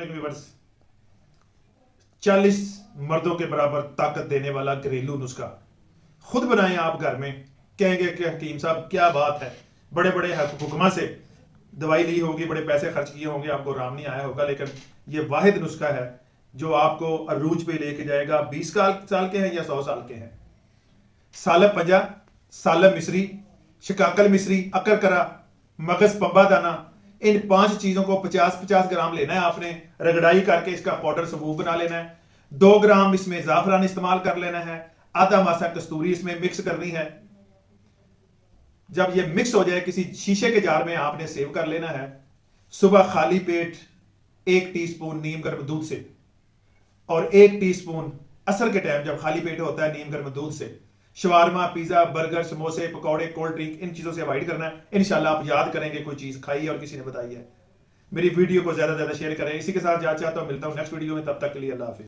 Viewers, 40 मर्दों के बराबर ताकत देने वाला घरेलू नुस्खा खुद बनाएं आप घर में। कहेंगे कि हकीम साहब क्या बात है, बड़े बड़े हुक्मा से दवाई ली होगी, बड़े पैसे खर्च किए होंगे, आपको आराम नहीं आया होगा, लेकिन ये वाहिद नुस्खा है जो आपको अरूज पे लेके जाएगा। 20 साल के हैं या 100 साल के हैं। सालब पंजा, सालब मिस्री, शिकाकल मिस्री, अकरकरा, मगज पंबा दाना, इन 5 चीजों को 50-50 ग्राम लेना है आपने। रगड़ाई करके इसका पाउडर सबूत बना लेना है। 2 ग्राम इसमें जाफरान इस्तेमाल कर लेना है। आधा मासा कस्तूरी इसमें मिक्स करनी है। जब ये मिक्स हो जाए किसी शीशे के जार में आपने सेव कर लेना है। सुबह खाली पेट 1 टीस्पून नीम गर्म दूध से और 1 टीस्पून असर के टाइम जब खाली पेट होता है नीम गर्म दूध से शवारमा, पिज्जा, बर्गर, समोसे, पकौड़े, कोल्ड ड्रिंक, इन चीजों से अवॉइड करना है। इंशाल्लाह आप याद करेंगे कोई चीज खाई है और किसी ने बताई है। मेरी वीडियो को ज्यादा से ज्यादा शेयर करें। इसी के साथ जा चाहता हूं मिलता हूं नेक्स्ट वीडियो में, तब तक के लिए अल्लाह हाफिज।